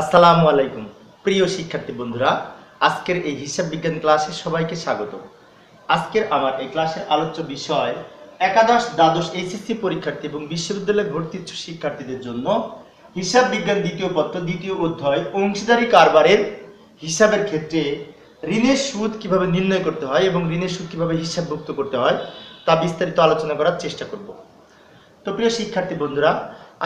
আসসালামু আলাইকুম প্রিয় শিক্ষার্থী বন্ধুরা, আজকের এই হিসাব বিজ্ঞান ক্লাসে সবাইকে স্বাগত। আজকের আমার এই ক্লাসের আলোচ্য বিষয় একাদশ দ্বাদশ এইচএসসি পরীক্ষার্থী এবং বিশ্ববিদ্যালয়ে ভর্তি ইচ্ছুক শিক্ষার্থীদের জন্য হিসাব বিজ্ঞান দ্বিতীয় পত্র দ্বিতীয় অধ্যায় অংশীদারি কারবারের হিসাবের ক্ষেত্রে ঋণের সুদ কিভাবে নির্ণয় করতে হয় এবং ঋণের সুদ কিভাবে হিসাবভুক্ত করতে হয় তা বিস্তারিত আলোচনা করার চেষ্টা করব। তো প্রিয় শিক্ষার্থী বন্ধুরা,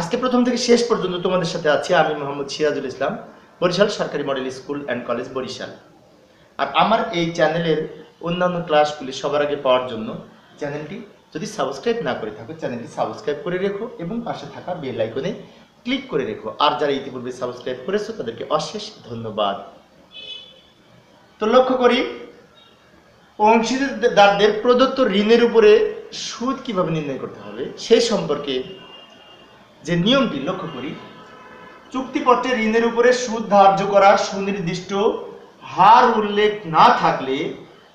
আজকে প্রথম থেকে শেষ পর্যন্ত তোমাদের সাথে আছি আমি মোহাম্মদ সিরাজুল ইসলাম, বরিশাল সরকারি model school and college Barishal. আর আমার এই চ্যানেলের অন্যান্য ক্লাসগুলি সবার আগে পাওয়ার জন্য চ্যানেলটি যদি সাবস্ক্রাইব না করে থাকো চ্যানেলটি সাবস্ক্রাইব করে রেখো এবং পাশে থাকা বেল আইকনে ক্লিক করে রেখো। আর যারা ইতিপূর্বে সাবস্ক্রাইব করেছো তাদেরকে অশেষ ধন্যবাদ। তো লক্ষ্য করি, অংশীদারদের প্রদত্ত ঋণের উপরে সুদ কিভাবে নির্ণয় করতে হবে সেই সম্পর্কে যে নিয়মটি লক্ষ্য করি। চুক্তিপত্রে ঋণের উপরে সুদ ধার্য করার সুনির্দিষ্ট হার উল্লেখ না থাকলে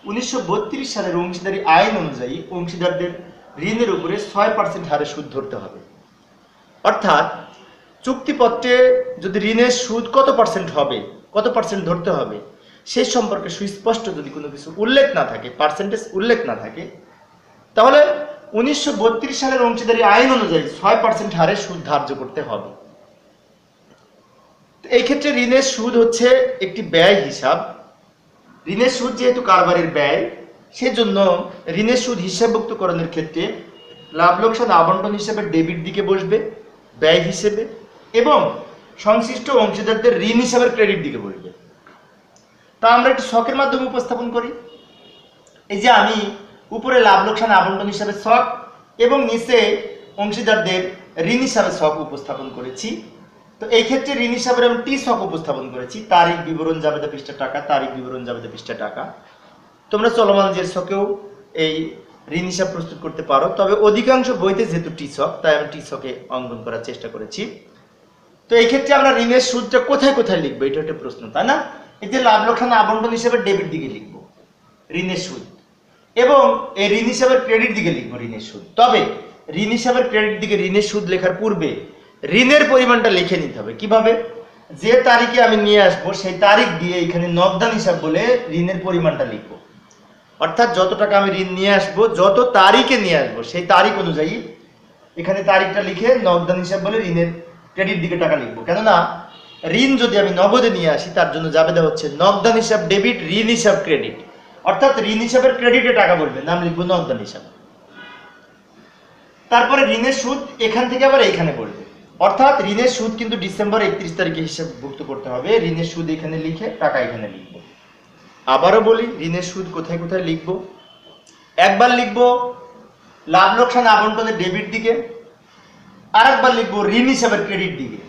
1932 সালের অংশীদারি আইন অনুযায়ী অংশীদারদের ঋণের উপরে 6% হারে সুদ ধরতে হবে। অর্থাৎ চুক্তিপত্রে যদি ঋণের সুদ কত পার্সেন্ট হবে, কত পার্সেন্ট ধরতে হবে সেই সম্পর্কে সুস্পষ্ট যদি কোনো কিছু উল্লেখ না থাকে, পার্সেন্টেজ উল্লেখ না থাকে, তাহলে 1932 সালের অংশীদারি আইন অনুযায়ী 6% হারে সুদ ধার্য করতে হবে। এই ক্ষেত্রে ঋণের সুদ হচ্ছে একটি ব্যয় হিসাব। ঋণের সুদ যেহেতু কারবারের ব্যয়, সেজন্য ঋণের সুদ হিসাবভুক্তকরণের ক্ষেত্রে লাভ লোকসান আবন্টন হিসেবে ডেবিট দিকে বসবে ব্যয় হিসেবে, এবং সংশ্লিষ্ট অংশীদারদের ঋণ হিসাবের ক্রেডিট দিকে বসবে। তা আমরা একটি ছকের মাধ্যমে উপস্থাপন করি। এই যে আমি উপরে লাভ লোকসান আবন্টন হিসাবে ছক এবং নিচে অংশীদারদের ঋণ হিসাবে ছক উপস্থাপন করেছি। তো এই ক্ষেত্রে ঋণ হিসাবে আমি টি ছক উপস্থাপন করেছি, তারিখ বিবরণ জাবেদা পৃষ্ঠা টাকা, তারিখ বিবরণ জাবেদা পৃষ্ঠা টাকা। তোমরা চলমান যে ছকেও এই ঋণ হিসাব প্রস্তুত করতে পারো, তবে অধিকাংশ বইতে যেহেতু টি ছক তাই আমি টি ছকে অঙ্কন করার চেষ্টা করেছি। তো এই ক্ষেত্রে আমরা ঋণের সুদটা কোথায় কোথায় লিখবো, এটা একটা প্রশ্ন, তাই না? এই যে লাভ লোকসান আবন্টন হিসেবে ডেবিট দিকে লিখবো ঋণের সুদ, এবং এই ঋণ হিসাবের ক্রেডিট দিকে লিখবো ঋণের সুদ। তবে ঋণ হিসাবের ক্রেডিট দিকে ঋণের সুদ লেখার পূর্বে ঋণের পরিমাণটা লিখে নিতে হবে। কিভাবে? যে তারিখে আমি নিয়ে আসবো সেই তারিখ দিয়ে এখানে নগদান হিসাব বলে ঋণের পরিমাণটা লিখবো। অর্থাৎ যত টাকা আমি ঋণ নিয়ে আসবো, যত তারিখে নিয়ে আসবো সেই তারিখ অনুযায়ী এখানে তারিখটা লিখে নগদান হিসাব বলে ঋণের ক্রেডিট দিকে টাকা লিখবো। কেননা ঋণ যদি আমি নগদে নিয়ে আসি তার জন্য জাবেদা হচ্ছে নগদান হিসাব ডেবিট, ঋণ হিসাব ক্রেডিট। অর্থাৎ ঋণ হিসাবের ক্রেডিটে টাকা বলবে, নাম লিখবো নগদান হিসাব। তারপরে ঋণের সুদ এখান থেকে আবার এখানে বলবে। অর্থাৎ ঋণের সুদ কিন্তু ডিসেম্বর 31 তারিখে হিসাবভুক্ত করতে হবে। ঋণের সুদ এখানে লিখে টাকা এখানে লিখবো। আবারও বলি, ঋণের সুদ কোথায় কোথায় লিখবো। একবার লিখবো লাভ লোকসান আবন্টনের ডেবিট দিকে, আর একবার লিখবো ঋণ হিসাবের ক্রেডিট দিকে।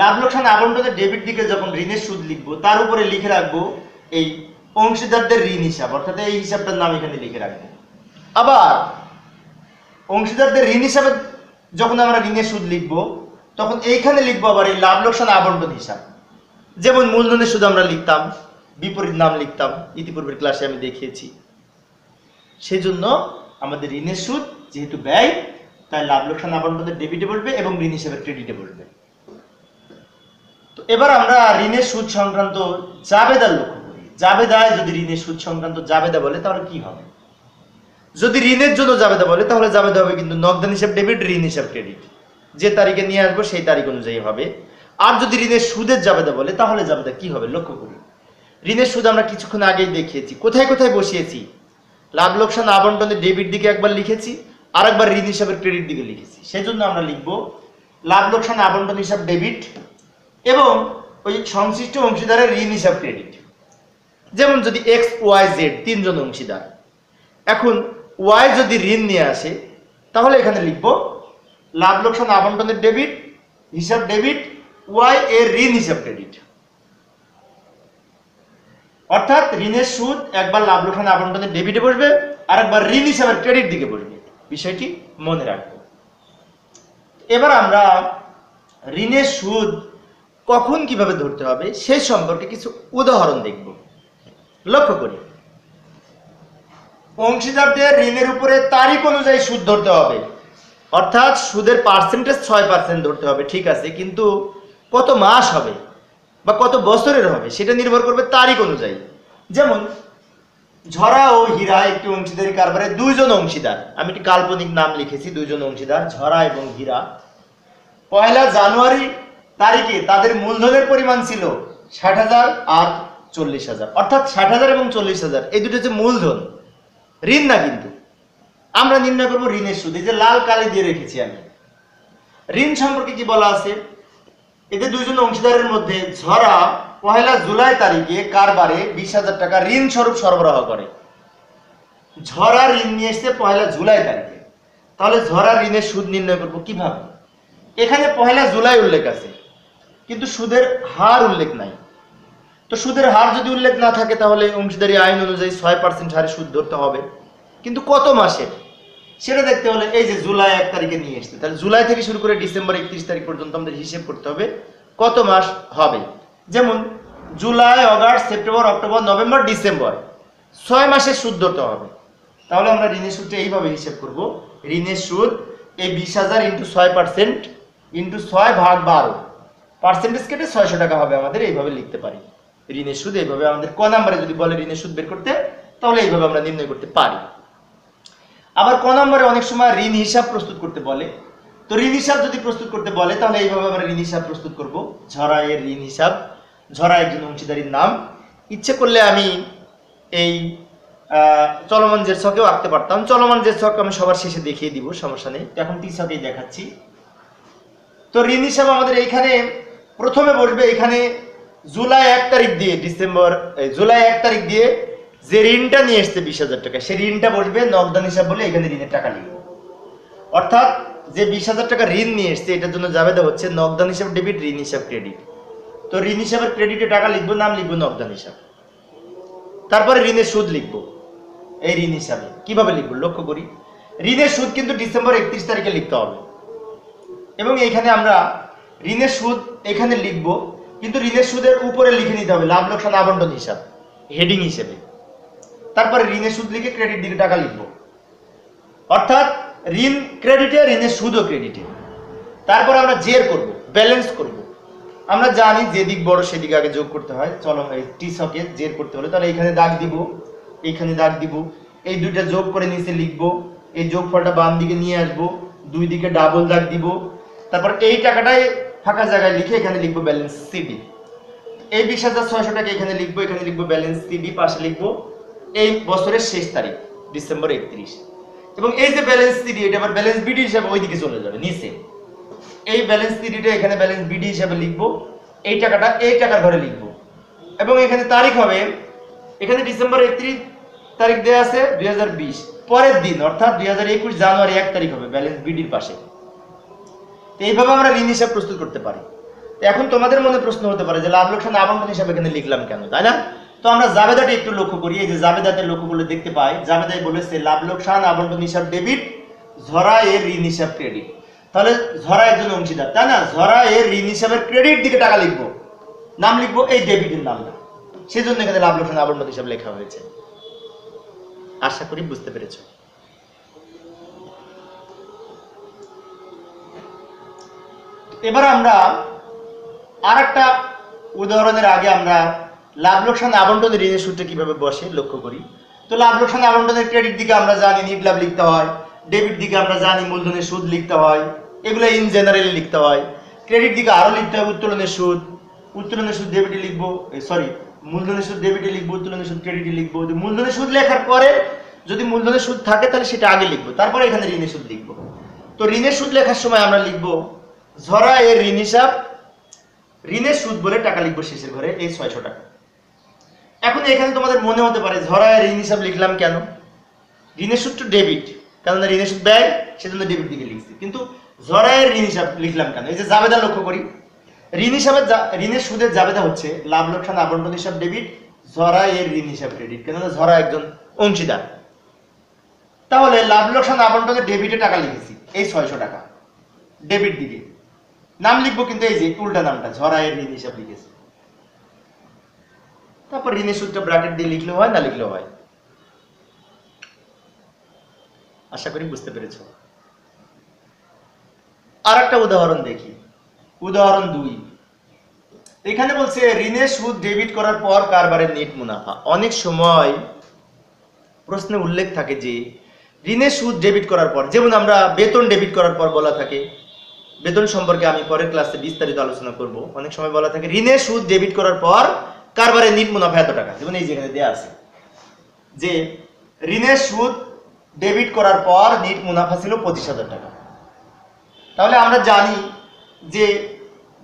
লাভ লোকসান আবন্টনের ডেবিট দিকে যখন ঋণের সুদ লিখবো, তার উপরে লিখে রাখবো এই অংশীদারদের ঋণ হিসাব, অর্থাৎ এই হিসাবটার নাম এখানে লিখে রাখবো। আবার অংশীদারদের ঋণ হিসাবে যখন আমরা ঋণের সুদ লিখবো তখন এইখানে লিখবো আবার এই লাভ লোকসান আবন্টন হিসাব। যেমন মূলধনের সুদ আমরা লিখতাম, বিপরীত নাম লিখতাম, ইতিপূর্বের ক্লাসে আমি দেখিয়েছি। সেজন্য আমাদের ঋণের সুদ যেহেতু ব্যয়, তাই লাভ লোকসান আবন্টনের ডেবিটে বলবে এবং ঋণ হিসাবে ক্রেডিটে বলবে। তো এবার আমরা ঋণের সুদ সংক্রান্ত জাবেদার লক্ষ্য করি। জাবেদায় যদি ঋণের সুদ সংক্রান্ত জাবেদা বলে তাহলে কি হবে? যদি ঋণের জন্য জাবেদা বলে তাহলে জাবেদা হবে কিন্তু নগদান হিসাব ডেবিট, ঋণ হিসাব ক্রেডিট। যে তারিখে নিয়ে আসবো সেই তারিখ অনুযায়ী হবে। আর যদি ঋণের সুদের জাবেদা বলে তাহলে জাবেদা কি হবে লক্ষ্য করি। ঋণের সুদ আমরা কিছুক্ষণ আগেই দেখিয়েছি, কোথায় কোথায় বসিয়েছি। লাভ লোকসান আবন্টনের ডেবিট দিকে একবার লিখেছি, আর একবার ঋণ হিসাবের ক্রেডিট দিকে লিখেছি। সেজন্য আমরা লিখবো লাভ লোকসান আবন্টন হিসাব ডেবিট এবং ওই সংশ্লিষ্ট অংশীদারের ঋণ হিসাব ক্রেডিট। যেমন যদি এক্স ওয়াই জেড তিনজন অংশীদার, এখন ওয়াই যদি ঋণ নিয়ে আসে তাহলে এখানে লিখবো লাভ লোকসান আবন্টনের ডেবিট হিসাব ডেবিট, ওয়াই এর ঋণ হিসাব ক্রেডিট। অর্থাৎ ঋণের সুদ একবার লাভ লোকসান আবন্টনের ডেবিটে বসবে, আর একবার ঋণ হিসাবের ক্রেডিট দিকে বসবে। বিষয়টি মনে রাখবো। এবার আমরা ঋণের সুদ কখন কিভাবে ধরতে হবে সেই সম্পর্কে কিছু উদাহরণ দেখব। লক্ষ্য করি, অংশীদারদের ঋণের উপরে তারিখ অনুযায়ী সুদ ধরতে হবে। অর্থাৎ সুদের পার্সেন্টেজ 6% ধরতে হবে, ঠিক আছে, কিন্তু কত মাস হবে বা কত বছরের হবে সেটা নির্ভর করবে তারিখ অনুযায়ী। যেমন ঝরা ও হীরা একটি অংশীদারি কারবারে দুইজন অংশীদার, আমি একটি কাল্পনিক নাম লিখেছি, দুইজন অংশীদার ঝরা এবং হীরা। 1 জানুয়ারি তারিখে তাদের মূলধনের পরিমাণ ছিল 60,000 আর 40,000, অর্থাৎ 60,000 এবং 40,000 এই দুটো হচ্ছে মূলধন, ঋণ না। কিন্তু আমরা নির্ণয় করবো ঋণের সুদ, এই যে লাল কালি দিয়ে রেখেছি আমি। ঋণ সম্পর্কে কি বলা আছে, এতে দুইজন অংশীদারের মধ্যে ঝরা 1 জুলাই তারিখে কারবারে 20,000 টাকা ঋণ স্বরূপ সরবরাহ করে। ঝরা ঋণ নিয়ে এসছে 1 জুলাই তারিখে, তাহলে ঝরা ঋণের সুদ নির্ণয় করব কিভাবে? এখানে 1 জুলাই উল্লেখ আছে কিন্তু সুদের হার উল্লেখ নাই। তো সুদের হার যদি উল্লেখ না থাকে তাহলে অংশীদারি আইন অনুযায়ী 6% হারে সুদ ধরতে হবে, কিন্তু কত মাসে সেটা দেখতে হলে এই যে জুলাই 1 তারিখে নিয়ে এসছে, তাহলে জুলাই থেকে শুরু করে ডিসেম্বর 31 তারিখ পর্যন্ত আমাদের হিসেব করতে হবে কত মাস হবে। যেমন July, August, September, October, November, December, 6 মাসের সুদ ধরতে হবে। তাহলে আমরা ঋণের সুদটা এইভাবে হিসেব করব, ঋণের সুদ এই 20,000 ইন্টু 6% ইন্টু 6/12, পার্সেন্টেজ কেটে 600 টাকা হবে আমাদের, এইভাবে লিখতে পারি ঋণের সুদ। এইভাবে আমাদের ক নম্বরে যদি বলে ঋণের সুদ বের করতে, তাহলে এইভাবে আমরা নির্ণয় করতে পারি। আবার ক নম্বরে অনেক সময় ঋণ হিসাব প্রস্তুত করতে বলে, তো ঋণ হিসাব যদি প্রস্তুত করতে বলে তাহলে এইভাবে আমরা ঋণ হিসাব প্রস্তুত করব। ঝরা এর ঋণ হিসাব, ঝরা একজন অংশীদারির নাম। ইচ্ছে করলে আমি এই চলমান জের ছকেও আঁকতে পারতাম, চলমান জের ছক আমি সবার শেষে দেখিয়ে দিব, সমস্যা নেই। এখন টি ছকেই দেখাচ্ছি। তো ঋণ হিসাব আমাদের এইখানে প্রথমে বসবে, এখানে জুলাই 1 তারিখ দিয়ে জুলাই 1 তারিখ দিয়ে যে ঋণটা নিয়ে এসছে 20,000 টাকা, সেই ঋণটা বসবে নগদান হিসাব বলে, এখানে ঋণের টাকা লিখব। অর্থাৎ যে 20,000 টাকা ঋণ নিয়ে এসছে এটার জন্য জাবেদা হচ্ছে নগদান হিসাব ডেবিট, ঋণ হিসাব ক্রেডিট। তো ঋণ হিসাবের ক্রেডিটে টাকা লিখবো, নাম লিখবো নগদান হিসাব। তারপরে ঋণের সুদ লিখবো এই ঋণ হিসাবে। কিভাবে লিখবো লক্ষ্য করি, ঋণের সুদ কিন্তু ডিসেম্বর 31 তারিখে লিখতে হবে, এবং এখানে আমরা ঋণের সুদ এখানে লিখবো, কিন্তু ঋণের সুদের উপরে লিখে নিতে হবে লাভ লোকসান আবন্টন হিসাব হেডিং হিসেবে। তারপরে ঋণের সুদ লিখে ক্রেডিট দিকে টাকা লিখবো, অর্থাৎ ঋণ ক্রেডিটে, ঋণের সুদও ক্রেডিটে। তারপর আমরা জের করব, ব্যালেন্স করব। আমরা জানি যেদিক বড় সেদিকে আগে যোগ করতে হয়। চলো টি ছকে জের করতে হলে তাহলে এখানে দাগ দিব, এইখানে দাগ দিব, এই দুইটা যোগ করে নিচে লিখবো, এই যোগফলটা বাম দিকে নিয়ে আসবো, দুই দিকে ডাবল দাগ দিব। তারপর এই টাকাটাই ফাঁকা জায়গায় লিখে এখানে লিখবো ব্যালেন্স সিবি। এই 20,600 টাকা এখানে লিখবো, এখানে লিখবো ব্যালেন্স সিবি, পাশে লিখবো এই বছরের শেষ তারিখ ডিসেম্বর 31। এবং এই যে ব্যালেন্স সিডি এটা আবার ব্যালেন্স বিডি হিসাবে ওইদিকে চলে যাবে নিচে। এই ব্যালেন্স সিডিটা এখানে ব্যালেন্স বিডি হিসাবে লিখবো, এই টাকাটা এই টাকার ঘরে লিখবো। এবং এখানে তারিখ হবে, এখানে ডিসেম্বর 31 তারিখ দেওয়া আছে 2020, পরের দিন অর্থাৎ 2021 জানুয়ারি 1 তারিখ হবে ব্যালেন্স বিডির পাশে। তো এইভাবে আমরা ঋণ হিসাব প্রস্তুত করতে পারি। এখন তোমাদের মনে প্রশ্ন হতে পারে যে লাভ লোকসান আবন্টন হিসাবে এখানে লিখলাম কেন, তাই না? তো আমরা জাবেদাটি একটু লক্ষ্য করি, এই যে জাবেদাতে লক্ষ্য করলে দেখতে পাই জাবেদায় বলেছে লাভ লোকসান আবন্টন হিসাব ডেবিট, ঝরা এর ঋণ হিসাব ক্রেডিট। তাহলে ঝরা একজন অংশীদার, তাই না? ঝরা এর ঋণ হিসাবের ক্রেডিট দিকে টাকা লিখবো, নাম লিখবো এই ডেবিটের নামটা, সেজন্য এখানে লাভ লোকসান আবন্টন হিসাব লেখা হয়েছে। আশা করি বুঝতে পেরেছ। এবার আমরা আরেকটা উদাহরণের আগে আমরা লাভ লোকসান আবন্টনের ঋণের সূত্র কিভাবে বসে লক্ষ্য করি। তো লাভ লোকসান আবন্টনের ক্রেডিট দিকে আমরা জানি নিট লাভ লিখতে হয়, ডেবিট দিকে আমরা জানি মূলধনের সুদ লিখতে হয়, এগুলো ইন জেনারেলি লিখতে হয়। ক্রেডিট দিকে আরো লিখতে হয় উত্তোলনের সুদ, উত্তোলনের সুদ ডেবিটে লিখবো, মূলধনের সুদ ডেবিটে লিখবো, উত্তোলনের সুদ ক্রেডিটে লিখবো। মূলধনের সুদ লেখার পরে যদি মূলধনের সুদ থাকে তাহলে সেটা আগে লিখবো, তারপরে এখানে ঋণের সুদ লিখবো। তো ঋণের সুদ লেখার সময় আমরা লিখবো ঝরা এর ঋণ হিসাব, ঋণের সুদ বলে টাকা লিখবো শেষের ঘরে এই 600 টাকা। এখন এখানে তোমাদের মনে হতে পারে ঝরা এর ঋণ হিসাব লিখলাম কেন? ঋণের সুদ তো ডেবিট, কেননা ঋণের সুদ ব্যয়, সেজন্য ডেবিট দিকে লিখছি। কিন্তু ঝরা এর ঋণ হিসাব লিখলাম কেন? এই যে জাবেদা লক্ষ্য করি, ঋণ হিসাবে ঋণের সুদের জাবেদা হচ্ছে লাভ লোকসান আবন্টন হিসাব ডেবিট, ঝরা এর ঋণ হিসাব ক্রেডিট, কেননা ঝরা একজন অংশীদার। তাহলে লাভ লোকসান আবন্টনের ডেবিটে টাকা লিখেছি এই 600 টাকা, ডেবিট দিকে নাম লিখবো, কিন্তু এই যে উল্টা নামটা ঝরা এর ঋণ হিসাব লিখেছি। তারপর ঋণের সুদটা ব্র্যাকেট দিয়ে লিখলেও হয়, না লিখলেও হয়। আশা করি বুঝতে পেরেছ। আর একটা উদাহরণ দেখি, উদাহরণ 2। এখানে বলছে ঋণের সুদ ডেবিট করার পর কারবারের নেট মুনাফা। অনেক সময় প্রশ্নে উল্লেখ থাকে যে ঋণের সুদ ডেবিট করার পর, যেমন আমরা বেতন ডেবিট করার পর বলা থাকে, বেতন সম্পর্কে আমি পরের ক্লাসে বিস্তারিত আলোচনা করব। অনেক সময় বলা থাকে ঋণের সুদ ডেবিট করার পর কারবারের নেট মুনাফা এত টাকা। যেমন এই যেখানে দেয়া আছে যে ঋণের সুদ ডেবিট করার পর নেট মুনাফা ছিল 25,000 টাকা। তাহলে আমরা জানি যে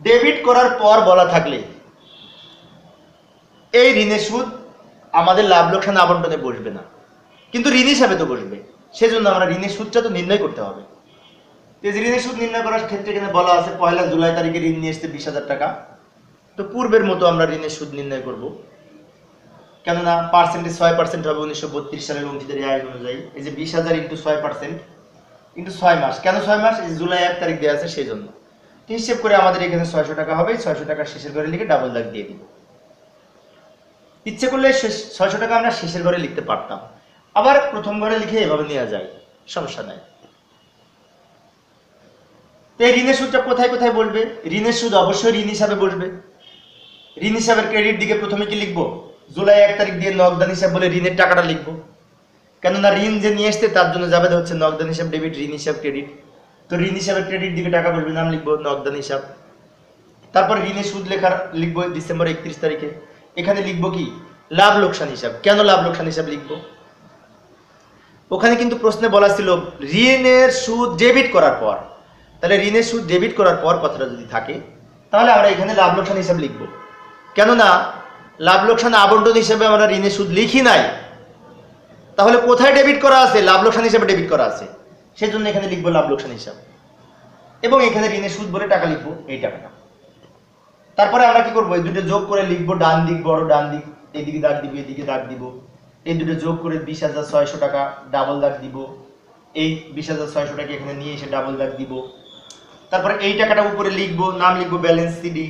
ডেবিট করার পর বলা থাকলে এই ঋণের সুদ আমাদের লাভ লোকসান আবন্টনে বসবে না, কিন্তু ঋণ হিসাবে তো বসবে। সেজন্য আমরা ঋণের সুদটা তো নির্ণয় করতে হবে। ঋণের সুদ নির্ণয় করার ক্ষেত্রে এখানে বলা আছে 1 জুলাই তারিখে ঋণ নিয়ে এসছে 20,000 টাকা। তো পূর্বের মতো আমরা ঋণের সুদ নির্ণয় করব, কেননা পার্সেন্টেজ 6% হবে 1932 সালের অংশীদারি আইন অনুযায়ী। এই যে 20,000 ইন্টু 6% ইন্টু 6 মাস। কেন 6 মাস? এই জুলাই 1 তারিখ দেওয়া আছে সেই জন্য। তো হিসেব করে আমাদের এখানে 600 টাকা হবে। 600 টাকা শেষের ঘরে লিখে ডাবল দাগ দিয়ে দিব। ইচ্ছে করলে 600 টাকা আমরা শেষের ঘরে লিখতে পারতাম, আবার প্রথম ঘরে লিখে এভাবে নেওয়া যায়, সমস্যা নাই। এই ঋণের সুদটা কোথায় কোথায় বলবে? ঋণের সুদ অবশ্যই ঋণ হিসাবে বসবে। ঋণ হিসাবের ক্রেডিট দিকে প্রথমে কি লিখবো? জুলাই 1 তারিখ দিয়ে নগদান হিসাব বলে ঋণের টাকাটা লিখবো, কেননা ঋণ যে নিয়ে আসছে তার জন্য যাবে হচ্ছে নগদান হিসাব ডেবিট, ঋণ হিসাব ক্রেডিট। তো ঋণ হিসাবের ক্রেডিট দিকে টাকা বসবে, নাম লিখবো নগদান হিসাব। তারপর ঋণের সুদ লেখার লিখবো ডিসেম্বর 31 তারিখে। এখানে লিখবো কি? লাভ লোকসান হিসাব। কেন লাভ লোকসান হিসাব লিখবো? ওখানে কিন্তু প্রশ্নে বলা ছিল ঋণের সুদ ডেবিট করার পর। তাহলে ঋণের সুদ ডেবিট করার পর কথাটা যদি থাকে তাহলে আমরা এখানে লাভ লোকসান হিসাব লিখবো, কেননা লাভ লোকসান আবন্টন হিসাবে আমরা ঋণের সুদ লিখি নাই। তাহলে কোথায় ডেবিট করা আছে? লাভ লোকসান হিসাবে ডেবিট করা আছে, সেজন্য এখানে লিখবো লাভ লোকসান হিসাব। এবং এখানে ঋণের সুদ বলে টাকা লিখবো, এই টাকাটা। তারপরে আমরা কি করবো? এই দুটো যোগ করে লিখবো, ডান দিক বড়, ডান দিক এদিকে দাগ দিব, এদিকে দাগ দিব। এই দুটো যোগ করে 20,600 টাকা ডাবল দাগ দিব। এই 20,600 টাকা এখানে নিয়ে এসে ডাবল দাগ দিব। তারপরে এই টাকাটা উপরে লিখবো, নাম লিখবো ব্যালেন্স সিডি।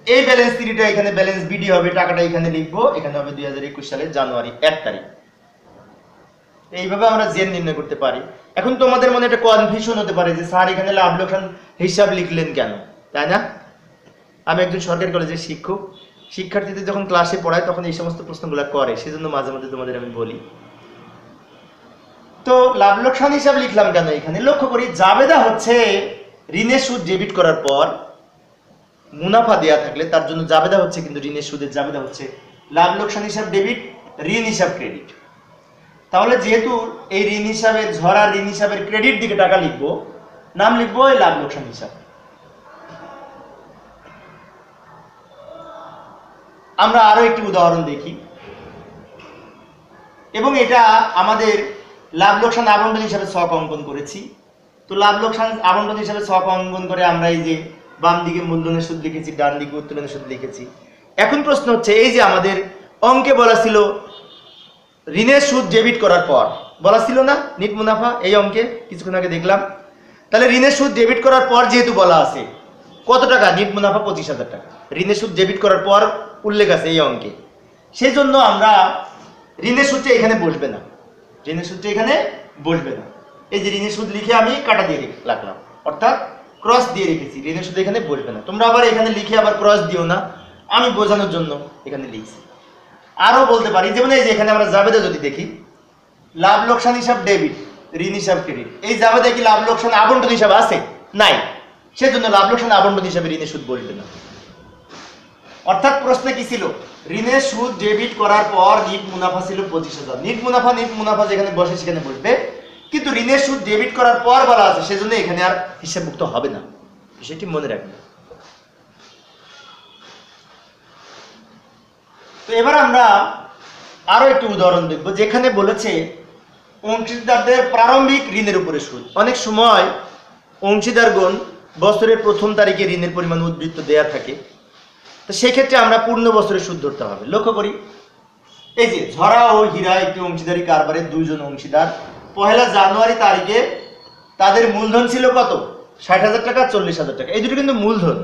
এই ব্যালেন্স সিডিটা এখানে ব্যালেন্স বিডি হবে, টাকাটা এখানে লিখবো, এখানে হবে 2021 সালের জানুয়ারি 1 তারিখ। এইভাবে আমরা জেন নির্ণয় করতে পারি। এখন তোমাদের মনে একটা কনফিউশন হতে পারে যে স্যার এখানে লাভ লোকসান হিসাব লিখলেন কেন, তাই না? আমি একজন সরকারি কলেজের শিক্ষক, শিক্ষার্থীদের যখন ক্লাসে পড়ায় তখন এই সমস্ত প্রশ্নগুলো করে, সেজন্য মাঝে মাঝে তোমাদের আমি বলি। তো লাভ লোকসান হিসাব লিখলাম কেন? এখানে লক্ষ্য করি জাবেদা হচ্ছে ঋণের সুদ ডেবিট করার পর মুনাফা দেয়া থাকলে তার জন্য জাবেদা হচ্ছে, কিন্তু ঋণের সুদের জাবেদা হচ্ছে লাভ লোকসান হিসাব ডেবিট, ঋণ হিসাব ক্রেডিট। তাহলে যেহেতু এই ঋণ হিসাবে ঝরা ঋণ হিসাবের ক্রেডিট দিকে টাকা লিখবো, নাম লিখবো এই লাভ লোকসান হিসাব। আমরা আরো একটি উদাহরণ দেখি, এবং এটা আমাদের লাভ লোকসান আবন্টন হিসাবে ছক অঙ্কন করেছি। তো লাভ লোকসান আবন্টন হিসাবে ছক অঙ্কন করে আমরা এই যে বাম দিকে মূলধনের সুদ লিখেছি, ডান দিকে উত্তোলনের সুদ লিখেছি। এখন প্রশ্ন হচ্ছে, এই যে আমাদের অঙ্কে বলা ছিল ঋণের সুদ ডেবিট করার পর, বলা ছিল না নিট মুনাফা, এই অঙ্কে কিছুক্ষণ আগে দেখলাম। তাহলে ঋণের সুদ ডেবিট করার পর যেহেতু বলা আছে কত টাকা? নিট মুনাফা 25,000 টাকা। ঋণের সুদ ডেবিট করার পর উল্লেখ আছে এই অঙ্কে, সেই জন্য আমরা ঋণের সুদটা এখানে বসবে না, ঋণের সুদটা এখানে বসবে না। এই যে ঋণের সুদ লিখে আমি কাটা দিয়ে রাখলাম, অর্থাৎ ক্রস দিয়ে রেখেছি, ঋণের সুদ এখানে বসবে না। তোমরা আবার এখানে লিখে আবার ক্রস দিও না, আমি বোঝানোর জন্য এখানে লিখছি। আরো বলতে পারি, যেমন এই যে এখানে আমরা জাবেদা যদি দেখি, লাভ লোকসান হিসাব ডেবিট, ঋণ হিসাব ক্রেডিট, এই জাবেদা কি লাভ লোকসান আবন্টন হিসাব আছে? নাই, সেজন্য লাভ লোকসান আবন্টন হিসাবে ঋণের সুদ বসবে না। অর্থাৎ প্রশ্নে কি ছিল? ঋণের সুদ ডেবিট করার পর নিট মুনাফা ছিল 25,000। নিট মুনাফা যেখানে বসে সেখানে বসবে, কিন্তু ঋণের সুদ ডেবিট করার পর বলা আছে, সেজন্য এখানে আর হিসাবভুক্ত হবে না, বিষয়টি মনে রাখবেন। তো এবার আমরা আরো একটি উদাহরণ দেখব, যেখানে বলেছে অংশীদারদের প্রারম্ভিক ঋণের উপরে সুদ। অনেক সময় অংশীদারগণ বছরের প্রথম তারিখে ঋণের পরিমাণ উদ্বৃত্ত দেয়া থাকে, তো সেক্ষেত্রে আমরা পূর্ণ বছরের সুদ ধরতে হবে। লক্ষ্য করি, এই যে ঝরা ও হীরা একটি অংশীদারি কারবারের দুইজন অংশীদার 1 জানুয়ারি তারিখে তাদের মূলধন ছিল কত? 60,000 টাকা, 40,000 টাকা, এই দুটো কিন্তু মূলধন।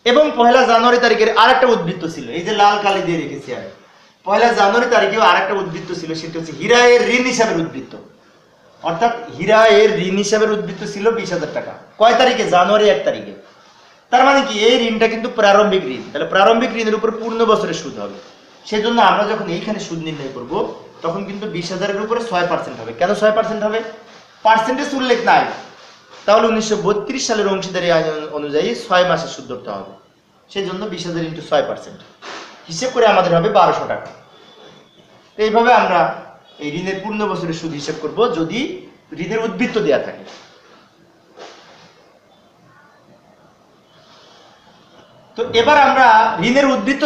এবং 1 জানুয়ারি তারিখের আরেকটা উদ্বৃত্ত ছিল, এই যে লাল কালি দিয়ে রেখেছি আমি, 1 জানুয়ারি তারিখেও আরেকটা উদ্বৃত্ত ছিল, সেটা হচ্ছে হীরা এর ঋণ হিসাবের উদ্বৃত্ত। অর্থাৎ হীরা এর ঋণ হিসাবের উদ্বৃত্ত ছিল 20,000 টাকা। কয় তারিখে? জানুয়ারি 1 তারিখে। তার মানে কি এই ঋণটা কিন্তু প্রারম্ভিক ঋণ, তাহলে প্রারম্ভিক ঋণের উপর পূর্ণ বছরের সুদ হবে। সেজন্য আমরা যখন এইখানে সুদ নির্ণয় করব তখন কিন্তু 20,000-এর উপরে 6% হবে। কেন 6% হবে? পার্সেন্টেজ উল্লেখ নাই, তাহলে 1932 সালের অংশীদারি আইন অনুযায়ী 6 মাসের সুদ ধরতে হবে। সেই জন্য 20,000 × 6% হিসেব করে আমাদের হবে 1200 টাকা। এইভাবে আমরা এই ঋণের পূর্ণ বছরের সুদ হিসেব করব যদি ঋণের উদ্বৃত্ত দেওয়া থাকে। তো এবার আমরা ঋণের উদ্বৃত্ত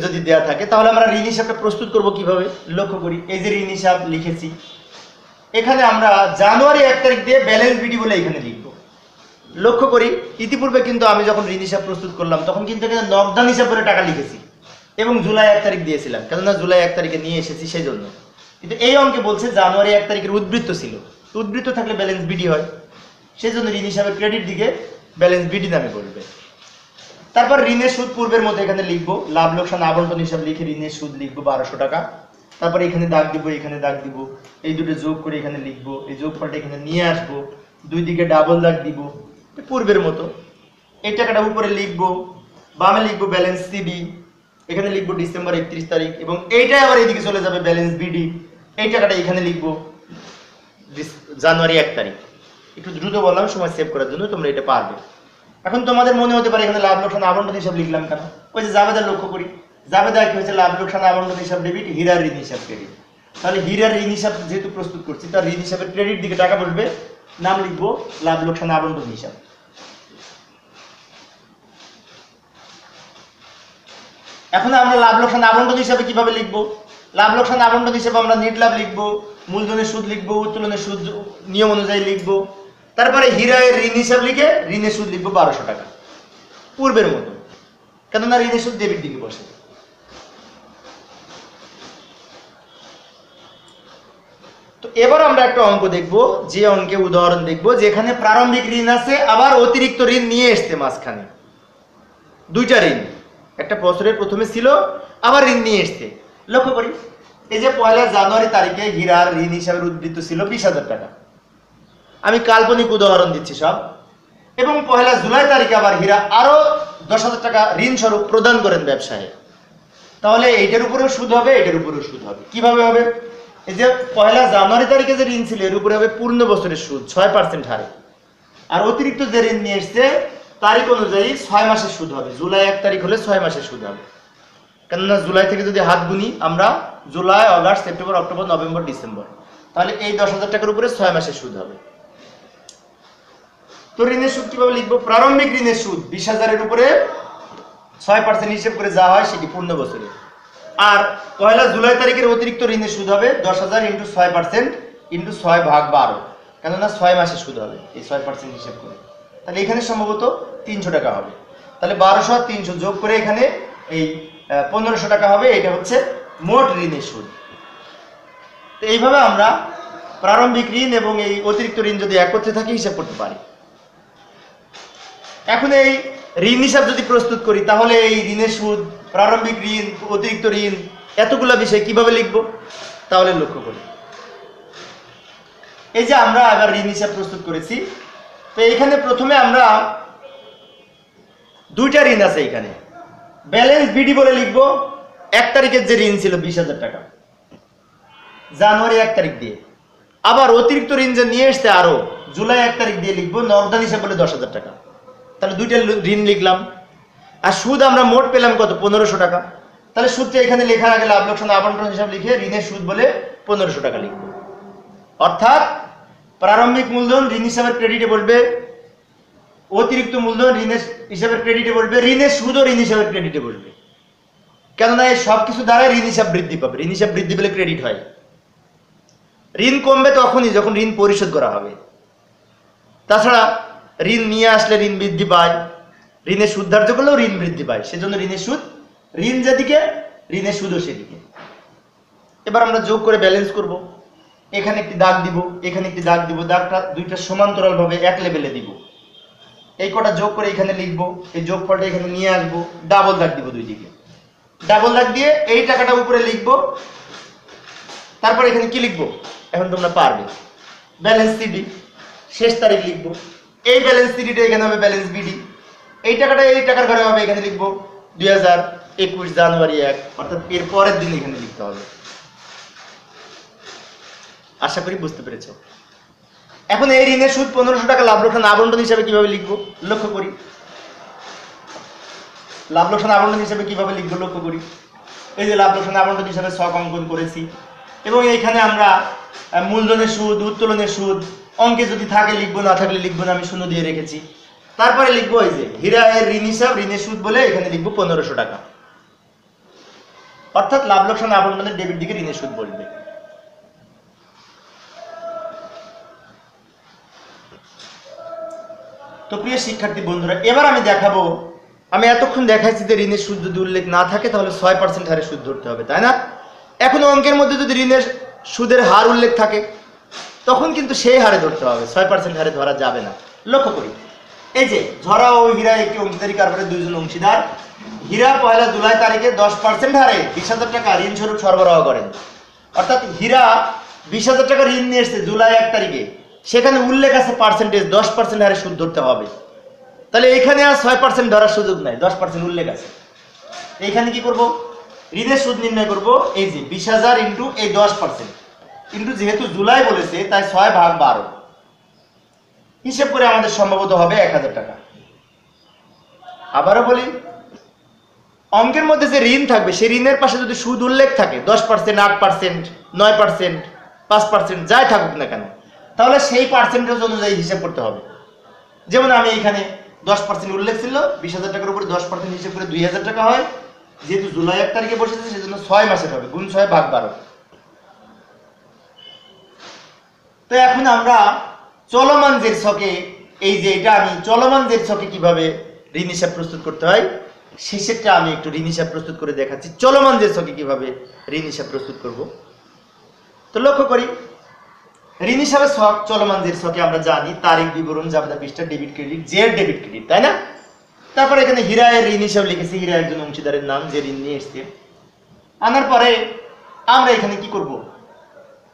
যদি দেওয়া থাকে তাহলে আমরা ঋণ হিসাবটা প্রস্তুত করব কিভাবে? লক্ষ্য করি, এই যে ঋণ হিসাব লিখেছি, এখানে আমরা জানুয়ারি 1 তারিখ দিয়ে ব্যালেন্স বিডি বলে এখানে লিখব। লক্ষ্য করি ইতিপূর্বে কিন্তু আমি যখন ঋণ হিসাব প্রস্তুত করলাম তখন কিন্তু এখানে নগদান হিসাব করে টাকা লিখেছি এবং জুলাই 1 তারিখ দিয়েছিলাম, কেননা জুলাই 1 তারিখে নিয়ে এসেছি সেই জন্য। কিন্তু এই অঙ্কে বলছে জানুয়ারি 1 তারিখের উদ্বৃত্ত ছিল, উদ্বৃত্ত থাকলে ব্যালেন্স বিডি হয়, সেই জন্য ঋণ হিসাবে ক্রেডিট দিকে ব্যালেন্স বিডি নামে বলবে। তারপর ঋণের সুদ পূর্বের মধ্যে এখানে লিখবো, লাভ লোকসান আবন্টন হিসাব লিখে ঋণের সুদ লিখবো 1200 টাকা। তারপর এখানে দাগ দিব, এখানে দাগ দিব, এই দুটো যোগ করে এখানে লিখবো, এই যোগফলটা এখানে নিয়ে আসবো, দুই দিকে ডাবল দাগ দিব পূর্বের মতো। এই টাকাটা উপরে লিখবো, বামে লিখবো ব্যালেন্স সিবি, এখানে লিখবো ডিসেম্বর 31 তারিখ, এবং এইটাই আবার এইদিকে চলে যাবে ব্যালেন্স বিডি। এই টাকাটা এখানে লিখবো জানুয়ারি 1 তারিখ। একটু দ্রুত বললাম সময় সেভ করার জন্য, তোমরা এটা পারবে। এখন তোমাদের মনে হতে পারে এখানে লাভ লোকসান আবন্টন হিসাব লিখলাম কেন? ওই যে জাবেদার লক্ষ্য করি, জাবেদার কি হয়েছে? লাভ লোকসান আবন্টন হিসাব ডেবিট, হীরার ঋণ হিসাব ক্রেডিট। তাহলে হীরার ঋণ হিসাব যেহেতু প্রস্তুত করছি তার ঋণ হিসাবের ক্রেডিট দিকে টাকা বসবে, নাম লিখবো লাভ লোকসান আবন্টন হিসাব। এখন আমরা লাভ লোকসান আবন্টন হিসাবে কিভাবে লিখবো? লাভ লোকসান আবন্টন হিসাবে আমরা নেট লাভ লিখবো, মূলধনের সুদ লিখবো, উত্তোলনের সুদ নিয়ম অনুযায়ী লিখবো। তারপরে হীরা এর ঋণ হিসাব লিখে ঋণের সুদ লিখবো 1200 টাকা পূর্বের মতো, কেননা ঋণের সুদ ডেবিট দিকে বসে। তো এবার আমরা একটা অঙ্ক দেখবো, যে অঙ্কে উদাহরণ দেখবো যেখানে প্রারম্ভিক ঋণ আছে আবার অতিরিক্ত ঋণ নিয়ে আসছে মাঝখানে, দুইটা ঋণ, একটা বছরের প্রথমে ছিল আবার ঋণ নিয়ে আসছে। লক্ষ্য করি এই যে 1 জানুয়ারি তারিখে হীরার ঋণ হিসাবের উদ্বৃত্ত ছিল 20,000 টাকা, আমি কাল্পনিক উদাহরণ দিচ্ছি সব, এবং 1 জুলাই তারিখে আবার হীরা আরো 10,000 টাকা ঋণ স্বরূপ প্রদান করেন ব্যবসায়ী, তাহলে এইটার উপরেও সুদ হবে, এটার উপরেও সুদ হবে। কিভাবে হবে? এই যে 1 জানুয়ারি তারিখে যে ঋণ ছিল এর উপরে হবে পূর্ণ বছরের সুদ 6% হারে, আর অতিরিক্ত যে ঋণ নিয়ে এসছে তারিখ অনুযায়ী 6 মাসের সুদ হবে। জুলাই 1 তারিখ হলে 6 মাসের সুদ হবে, কেননা জুলাই থেকে যদি হাত গুনি আমরা July, August, September, October, November, December, তাহলে এই 10,000 টাকার উপরে 6 মাসের সুদ হবে। তো ঋণের সুদ কিভাবে লিখবো? প্রারম্ভিক ঋণের সুদ 20,000-এর উপরে 6% হিসেব করে যা হয় সেটি পূর্ণ বছরে, আর 1 জুলাই তারিখের অতিরিক্ত ঋণের সুদ হবে 10,000 × 6% × 6/12, কেননা 6 মাসের সুদ হবে এই 6% হিসেব করে। তাহলে এখানে সম্ভবত 300 টাকা হবে, তাহলে 1200 আর 300 যোগ করে এখানে এই 1500 টাকা হবে। এটা হচ্ছে মোট ঋণের সুদ। তো এইভাবে আমরা প্রারম্ভিক ঋণ এবং এই অতিরিক্ত ঋণ যদি একত্রে থাকে হিসাব করতে পারি। এখন এই ঋণ হিসাব যদি প্রস্তুত করি তাহলে এই ঋণের সুদ, প্রারম্ভিক ঋণ, অতিরিক্ত ঋণ এতগুলো বিষয় কিভাবে লিখবো তাহলে লক্ষ্য করি। এই যে আমরা এবার ঋণ হিসাব প্রস্তুত করেছি, তো এখানে প্রথমে আমরা দুইটা ঋণ আছে, এখানে ব্যালেন্স বিডি বলে লিখবো 1 তারিখের যে ঋণ ছিল 20,000 টাকা জানুয়ারি 1 তারিখ দিয়ে, আবার অতিরিক্ত ঋণ যে নিয়ে এসছে আরো জুলাই 1 তারিখ দিয়ে লিখবো নগদান হিসাব বলে 10,000 টাকা। তাহলে দুইটা ঋণ লিখলাম, আর সুদ আমরা মোট পেলাম কত? 1500 টাকা। তাহলে সুদটা এখানে লেখার আগে লাভ লোকসান আবন্টন হিসাব লিখে ঋণের সুদ বলে 1500 টাকা লিখবো। অর্থাৎ প্রারম্ভিক মূলধন ঋণ হিসাবের ক্রেডিটে বলবে, অতিরিক্ত মূলধন ঋণের হিসাবের ক্রেডিটে বলবে, ঋণের সুদও ঋণ হিসাবের ক্রেডিটে বলবে, কেননা এই সবকিছু দ্বারা ঋণ হিসাব বৃদ্ধি পাবে। ঋণ হিসাব বৃদ্ধি পেলে ক্রেডিট হয়। ঋণ কমবে তখনই যখন ঋণ পরিশোধ করা হবে, তাছাড়া ঋণ নিয়ে আসলে ঋণ বৃদ্ধি পায়, ঋণের সুদ ধার্য করলেও ঋণ বৃদ্ধি পায়। সেজন্য ঋণের সুদ, ঋণ যেদিকে ঋণের সুদও সেদিকে। এবার আমরা যোগ করে ব্যালেন্স করব। এখানে একটি দাগ দিব, এখানে একটি দাগ দিব, দাগটা দুইটা সমান্তরাল ভাবে এক লেভেলে দিব। এই কটা যোগ করে এখানে লিখবো, এই যোগফলটা এখানে নিয়ে আসবো, ডাবল দাগ দিব দুই দিকে, ডাবল দাগ দিয়ে এই টাকাটা উপরে লিখবো। তারপর এখানে কি লিখবো এখন তোমরা পারবে। ব্যালেন্স সিডি, শেষ তারিখ লিখবো। এই ব্যালেন্স সিডিটা এখানে হবে ব্যালেন্স বিডি, এই টাকাটা এই টাকার ঘরে হবে, এখানে লিখবো 2021 জানুয়ারি 1, অর্থাৎ এর পরের দিন এখানে লিখতে হবে। আশা করি বুঝতে পেরেছো। এখন এই ঋণের সুদ 1500 টাকা লাভ লোকসান আবন্টন হিসাবে কিভাবে লিখবো লক্ষ্য করি। লাভ লোকসান আবন্টন হিসাবে কিভাবে লিখবো লক্ষ্য করি। এই যে লাভ লোকসান আবন্টন হিসাবে ছক অঙ্কন করেছি, এবং এইখানে আমরা মূলধনের সুদ, উত্তোলনের সুদ, অঙ্কে যদি থাকে লিখবো, না থাকলে লিখবো না, আমি শূন্য দিয়ে রেখেছি। তারপরে লিখবো এই যে হীরা এর ঋণ হিসাব, ঋণের সুদ বলে এখানে লিখবো 1500 টাকা, অর্থাৎ লাভ লোকসান আবন্টনের ডেবিট দিকে ঋণের সুদ বলবে। তো প্রিয় শিক্ষার্থী বন্ধুরা, এবার আমি দেখাবো, আমি এতক্ষণ দেখাইছি যে ঋণের সুদ যদি উল্লেখ না থাকে তাহলে 6% হারে সুদ ধরতে হবে, তাই না? এখন অঙ্কের মধ্যে যদি ঋণের সুদের হার উল্লেখ থাকে তখন কিন্তু সেই হারে ধরতে হবে, 6% হারে ধরা যাবে না। লক্ষ্য করি, এই যে ঝরা ও হীরা একটি অংশীদারি কারবারে দুইজন অংশীদার। হীরা 1 জুলাই তারিখে 10% হারে 20,000 টাকা ঋণ স্বরূপ সরবরাহ করেন, অর্থাৎ হীরা 20,000 টাকা ঋণ নিয়ে এসছে জুলাই 1 তারিখে, সেখানে উল্লেখ আছে পার্সেন্টেজ 10% হারে সুদ ধরতে হবে। তাহলে এখানে আর 6% ধরার সুযোগ নাই, 10% উল্লেখ আছে। এইখানে কি করব, ঋণের সুদ নির্ণয় করব। এই যে 20,000 ইন্টু এই 10%, কিন্তু যেহেতু জুলাই বলেছে তাই 6/12 হিসেব করে আমাদের সম্ভবত হবে 1000 টাকা। আবারও বলি, অঙ্কের মধ্যে যে ঋণ থাকবে সেই ঋণের পাশে যদি সুদ উল্লেখ থাকে 10%, 8%, 9%, 5%, যাই থাকুক না কেন, তাহলে সেই পার্সেন্টেজ অনুযায়ী হিসাব করতে হবে। যেমন আমি এখানে 10% উল্লেখ ছিল, 20,000 টাকার উপরে 10% হিসেব করে 2,000 টাকা হয়। যেহেতু জুলাই 1 তারিখে বসেছে সেজন্য 6 মাসের হবে, গুণ 6/12। তো এখন আমরা চলমান জের ছকে, এই যে এটা আমি চলমান জের ছকে কিভাবে ঋণ হিসাব প্রস্তুত করতে হয় সেটা আমি একটু ঋণ হিসাব প্রস্তুত করে দেখাচ্ছি। চলমান জের ছকে কিভাবে ঋণ হিসাব প্রস্তুত করব, তো লক্ষ্য করি। ঋণ হিসাবে ছক, চলমান জের ছকে আমরা জানি তারিখ, বিবরণ, জাবেদা, পৃষ্ঠা, ডেবিট ক্রেডিট, জের ডেবিট ক্রেডিট, তাই না? তারপরে এখানে হীরা এর ঋণ হিসাব লিখেছি, হীরা একজন অংশীদারের নাম যে ঋণ নিয়ে এসছে। আনার পরে আমরা এখানে কি করব,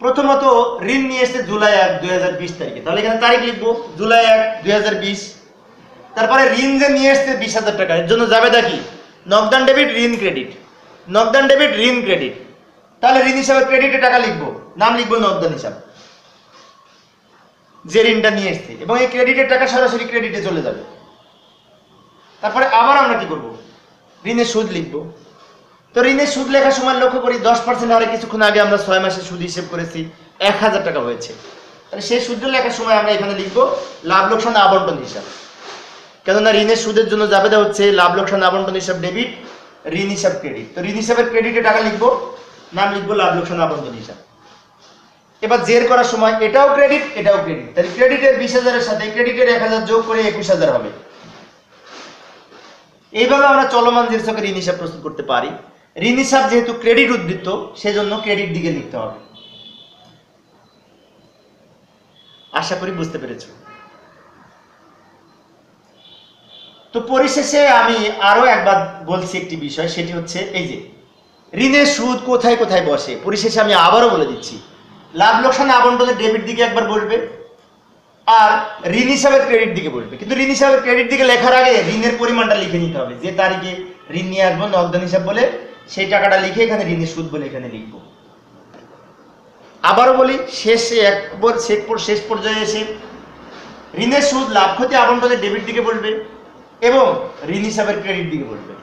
প্রথমত ঋণ নিয়ে এসছে জুলাই 1, 2020 তারিখে, তাহলে এখানে তারিখ লিখবো জুলাই 1, 2020। তারপরে ঋণ যে নিয়ে এসছে 20,000 টাকা, এর জন্য জাবেদা কি, নগদান ডেবিট, ঋণ ক্রেডিট, নগদান ডেবিট, ঋণ ক্রেডিট। তাহলে ঋণ হিসাবে ক্রেডিটে টাকা লিখবো, নাম লিখবো নগদান হিসাব, যে ঋণটা নিয়ে এসছে, এবং এই ক্রেডিটের টাকা সরাসরি ক্রেডিটে চলে যাবে। তারপরে আবার আমরা কি করব, ঋণের সুদ লিখবো। তো ঋণের সুদ লেখার সময় লক্ষ্য করি 10% হারে কিছুক্ষণ আগে আমরা 6 মাসের সুদ হিসেব করেছি, 1000 টাকা হয়েছে। তাহলে সেই সুদ লেখার সময় আমরা এখানে লিখবো লাভ লোকসান আবন্টন হিসাব, কেননা ঋণের সুদের জন্য জাবেদা হচ্ছে লাভ লোকসান আবন্টন হিসাব ডেবিট, ঋণ হিসাব ক্রেডিট। তো ঋণ হিসাবের ক্রেডিটে টাকা লিখবো, নাম লিখবো লাভ লোকসান আবন্টন হিসাব। এবার জের করার সময় এটাও ক্রেডিট, এটাও ক্রেডিট, তাহলে ক্রেডিটের 20,000 এর সাথে ক্রেডিটের 1000 যোগ করে 21,000 হবে। এইভাবে আমরা চলমান জের ছকে ঋণ হিসাব প্রস্তুত করতে পারি। ঋণ হিসাব যেহেতু ক্রেডিট উদ্বৃত্ত, সেজন্য ক্রেডিট দিকে লিখতে হবে। আশা করি বুঝতে পেরেছো। তো পরিশেষে আমি আরো একবার বলছি একটি বিষয়, সেটি হচ্ছে এই যে ঋণের সুদ কোথায় কোথায় বসে। পরিশেষে আমি আবারও বলে দিচ্ছি, লাভ লোকসান আবন্টনের ডেবিট দিকে একবার বসবে, আর ঋণ হিসাবের ক্রেডিট দিকে বসবে। কিন্তু ঋণ হিসাবের ক্রেডিট দিকে লেখার আগে ঋণের পরিমাণটা লিখে নিতে হবে, যে তারিখে ঋণ নিয়ে আসবো নগদান হিসাব বলে সেই টাকাটা লিখে এখানে ঋণের সুদ বলে এখানে লিখবো। আবারও বলি, শেষ পর্যায়ে এসে ঋণের সুদ লাভ ক্ষতি আবন্টনের ডেবিট দিকে বসবে এবং ঋণ হিসাবের ক্রেডিট দিকে বসবে।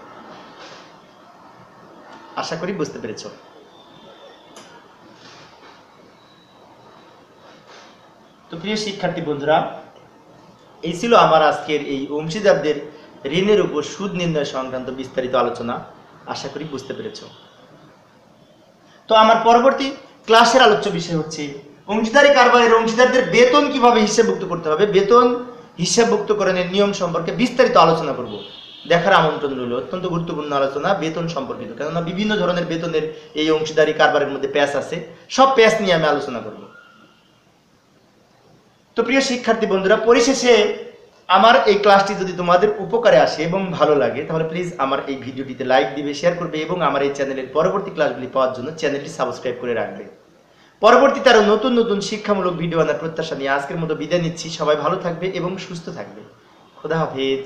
আশা করি বুঝতে পেরেছ। তো প্রিয় শিক্ষার্থী বন্ধুরা, এই ছিল আমার আজকের এই অংশীদারদের ঋণের উপর সুদ নির্ণয় সংক্রান্ত বিস্তারিত আলোচনা। আশা করি বুঝতে পেরেছ। তো আমার পরবর্তী ক্লাসের আলোচ্য বিষয় হচ্ছে অংশীদারি কারবারের অংশীদারদের বেতন কিভাবে হিসাবভুক্ত করতে হবে, বেতন হিসাবভুক্তকরণের নিয়ম সম্পর্কে বিস্তারিত আলোচনা করব। দেখার আমন্ত্রণ রইল। অত্যন্ত গুরুত্বপূর্ণ আলোচনা বেতন সম্পর্কিত, কেননা বিভিন্ন ধরনের বেতনের এই অংশীদারি কারবারের মধ্যে প্যাচ আছে, সব প্যাচ নিয়ে আমি আলোচনা করব। তো প্রিয় শিক্ষার্থী বন্ধুরা, পরিশেষে আমার এই ক্লাসটি যদি তোমাদের উপকারে আসে এবং ভালো লাগে, তাহলে প্লিজ আমার এই ভিডিওটিতে লাইক দিবে, শেয়ার করবে এবং আমার এই চ্যানেলের পরবর্তী ক্লাসগুলি পাওয়ার জন্য চ্যানেলটি সাবস্ক্রাইব করে রাখবে। পরবর্তীতে আরো নতুন নতুন শিক্ষামূলক ভিডিও আনার প্রত্যাশা নিয়ে আজকের মতো বিদায় নিচ্ছি। সবাই ভালো থাকবে এবং সুস্থ থাকবে। খোদা হাফেজ।